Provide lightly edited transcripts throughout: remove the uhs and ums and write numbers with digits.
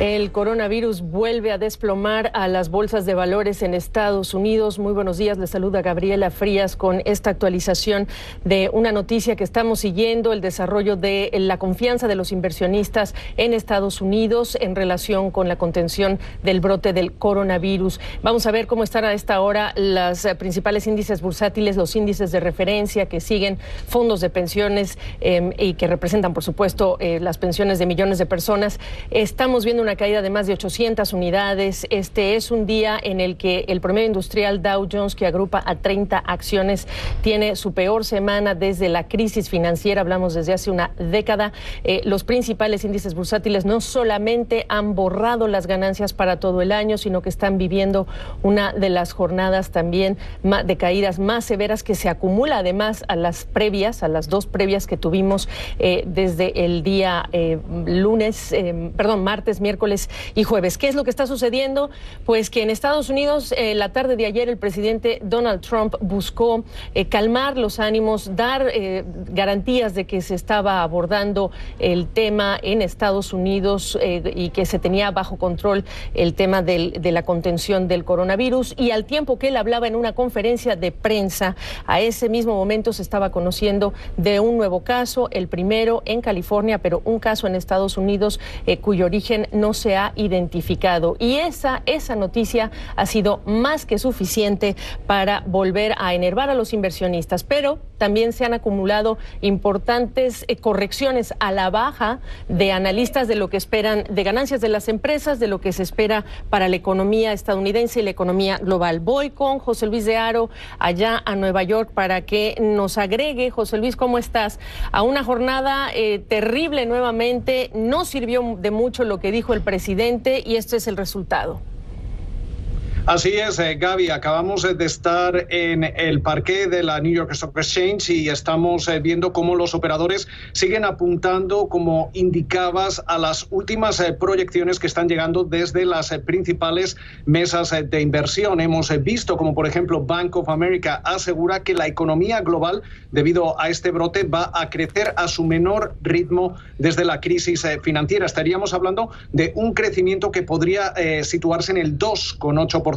El coronavirus vuelve a desplomar a las bolsas de valores en Estados Unidos. Muy buenos días, les saluda Gabriela Frías con esta actualización de una noticia que estamos siguiendo, el desarrollo de la confianza de los inversionistas en Estados Unidos en relación con la contención del brote del coronavirus. Vamos a ver cómo están a esta hora los principales índices bursátiles, los índices de referencia que siguen fondos de pensiones y que representan, por supuesto, las pensiones de millones de personas. Estamos viendo una caída de más de 800 unidades. Este es un día en el que el promedio industrial Dow Jones, que agrupa a 30 acciones, tiene su peor semana desde la crisis financiera. Hablamos desde hace una década. Los principales índices bursátiles no solamente han borrado las ganancias para todo el año, sino que están viviendo una de las jornadas también de caídas más severas que se acumula además a las dos previas que tuvimos desde el día martes, miércoles y jueves. ¿Qué es lo que está sucediendo? Pues que en Estados Unidos, la tarde de ayer, el presidente Donald Trump buscó calmar los ánimos, dar garantías de que se estaba abordando el tema en Estados Unidos y que se tenía bajo control el tema de la contención del coronavirus. Y al tiempo que él hablaba en una conferencia de prensa, a ese mismo momento se estaba conociendo de un nuevo caso, el primero en California, pero un caso en Estados Unidos cuyo origen no se ha identificado. Y esa noticia ha sido más que suficiente para volver a enervar a los inversionistas, pero también se han acumulado importantes correcciones a la baja de analistas de lo que esperan de ganancias de las empresas, de lo que se espera para la economía estadounidense y la economía global. Voy con José Luis de Haro allá a Nueva York para que nos agregue. José Luis, ¿cómo estás? A una jornada terrible nuevamente, no sirvió de mucho lo que dijo el presidente y este es el resultado. Así es, Gaby, acabamos de estar en el parqué de la New York Stock Exchange y estamos viendo cómo los operadores siguen apuntando, como indicabas, a las últimas proyecciones que están llegando desde las principales mesas de inversión. Hemos visto como, por ejemplo, Bank of America asegura que la economía global, debido a este brote, va a crecer a su menor ritmo desde la crisis financiera. Estaríamos hablando de un crecimiento que podría situarse en el 2,8%.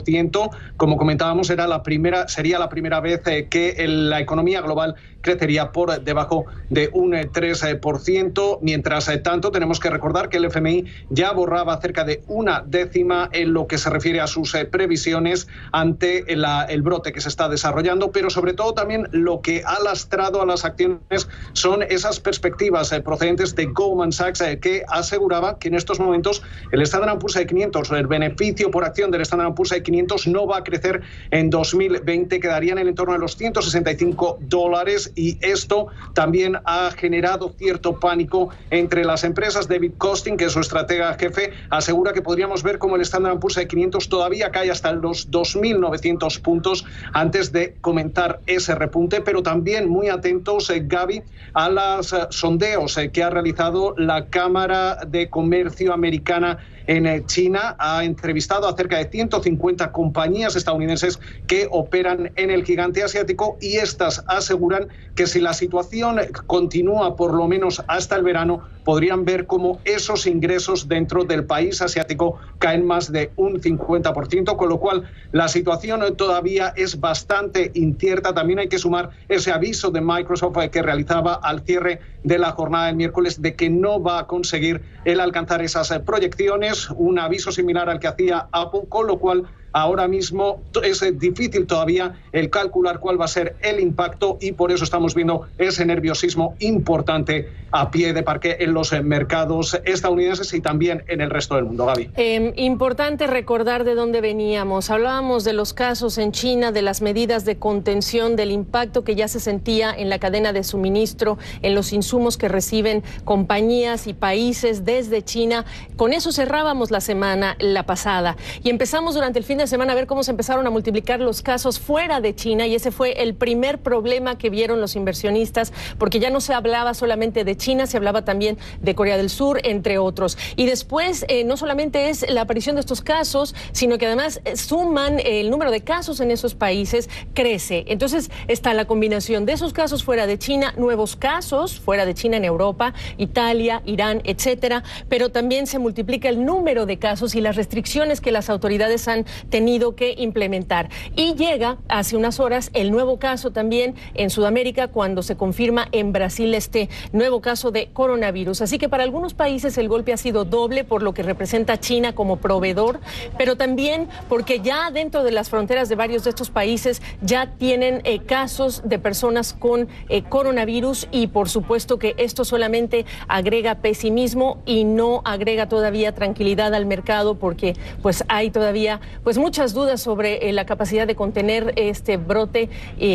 Como comentábamos, sería la primera vez que la economía global crecería por debajo de un 3%. Mientras tanto, tenemos que recordar que el FMI ya borraba cerca de una décima en lo que se refiere a sus previsiones ante el brote que se está desarrollando, pero sobre todo también lo que ha lastrado a las acciones son esas perspectivas procedentes de Goldman Sachs, que aseguraba que en estos momentos el Standard & Poor's 500, el beneficio por acción del Standard & Poor's 500 no va a crecer en 2020, quedaría en el entorno de los $165, y esto también ha generado cierto pánico entre las empresas. David Kostin, que es su estratega jefe, asegura que podríamos ver como el Standard & Poor's 500 todavía cae hasta los 2.900 puntos antes de comentar ese repunte, pero también muy atentos, Gaby, a los sondeos que ha realizado la Cámara de Comercio americana en China. Ha entrevistado a cerca de 150 compañías estadounidenses que operan en el gigante asiático y estas aseguran que si la situación continúa por lo menos hasta el verano, podrían ver cómo esos ingresos dentro del país asiático caen más de un 50%, con lo cual la situación todavía es bastante incierta. También hay que sumar ese aviso de Microsoft que realizaba al cierre de la jornada del miércoles de que no va a conseguir el alcanzar esas proyecciones, un aviso similar al que hacía Apple, con lo cual ahora mismo es difícil todavía el calcular cuál va a ser el impacto y por eso estamos viendo ese nerviosismo importante a pie de parque en los mercados estadounidenses y también en el resto del mundo. Gaby. Importante recordar de dónde veníamos. Hablábamos de los casos en China, de las medidas de contención, del impacto que ya se sentía en la cadena de suministro, en los insumos que reciben compañías y países desde China. Con eso cerrábamos la pasada y empezamos durante el fin de semana a ver cómo se empezaron a multiplicar los casos fuera de China y ese fue el primer problema que vieron los inversionistas, porque ya no se hablaba solamente de China, China, se hablaba también de Corea del Sur, entre otros. Y después, no solamente es la aparición de estos casos, sino que además suman el número de casos en esos países, crece. Entonces está la combinación de esos casos fuera de China, nuevos casos fuera de China en Europa, Italia, Irán, etcétera, pero también se multiplica el número de casos y las restricciones que las autoridades han tenido que implementar. Y llega hace unas horas el nuevo caso también en Sudamérica, cuando se confirma en Brasil este nuevo caso de coronavirus. Así que para algunos países el golpe ha sido doble por lo que representa China como proveedor, pero también porque ya dentro de las fronteras de varios de estos países ya tienen casos de personas con coronavirus, y por supuesto que esto solamente agrega pesimismo y no agrega todavía tranquilidad al mercado, porque pues hay todavía pues muchas dudas sobre la capacidad de contener este brote.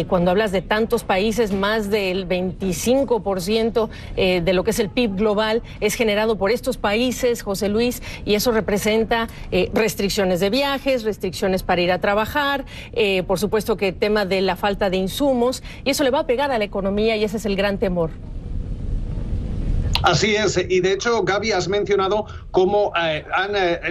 Cuando hablas de tantos países, más del 25% de lo que es el PIB global es generado por estos países, José Luis, y eso representa restricciones de viajes, restricciones para ir a trabajar, por supuesto que el tema de la falta de insumos, y eso le va a pegar a la economía, y ese es el gran temor. Así es, y de hecho, Gaby, has mencionado cómo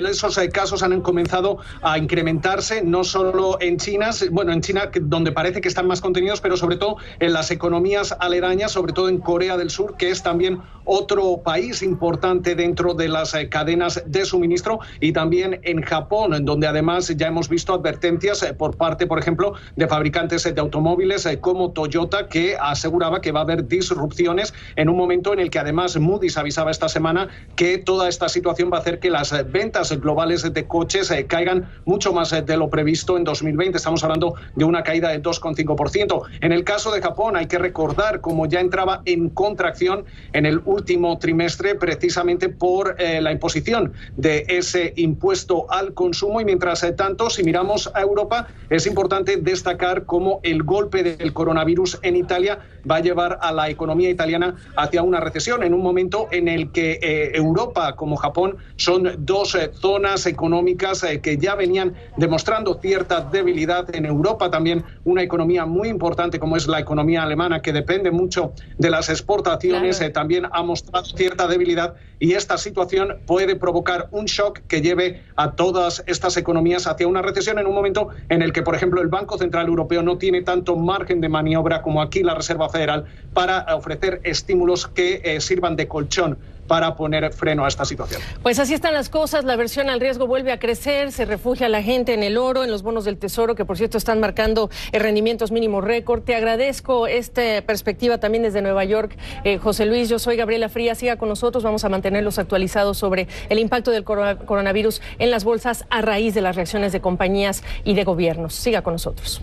esos casos han comenzado a incrementarse, no solo en China, bueno, en China donde parece que están más contenidos, pero sobre todo en las economías aledañas, sobre todo en Corea del Sur, que es también otro país importante dentro de las cadenas de suministro, y también en Japón, en donde además ya hemos visto advertencias por parte, por ejemplo, de fabricantes de automóviles como Toyota, que aseguraba que va a haber disrupciones en un momento en el que además Moody's avisaba esta semana que toda esta situación va a hacer que las ventas globales de coches caigan mucho más de lo previsto en 2020. Estamos hablando de una caída de 2,5%. En el caso de Japón hay que recordar cómo ya entraba en contracción en el último trimestre, precisamente por la imposición de ese impuesto al consumo. Y mientras tanto, si miramos a Europa, es importante destacar cómo el golpe del coronavirus en Italia va a llevar a la economía italiana hacia una recesión, en un momento en el que Europa como Japón son dos zonas económicas que ya venían demostrando cierta debilidad. En Europa también una economía muy importante como es la economía alemana, que depende mucho de las exportaciones, claro, también ha mostrado cierta debilidad, y esta situación puede provocar un shock que lleve a todas estas economías hacia una recesión, en un momento en el que, por ejemplo, el Banco Central Europeo no tiene tanto margen de maniobra como aquí la Reserva Federal para ofrecer estímulos que sirvan de colchón para poner freno a esta situación. Pues así están las cosas, la aversión al riesgo vuelve a crecer, se refugia la gente en el oro, en los bonos del Tesoro, que por cierto están marcando rendimientos mínimos récord. Te agradezco esta perspectiva también desde Nueva York, José Luis. Yo soy Gabriela Frías, siga con nosotros, vamos a mantenerlos actualizados sobre el impacto del coronavirus en las bolsas a raíz de las reacciones de compañías y de gobiernos. Siga con nosotros.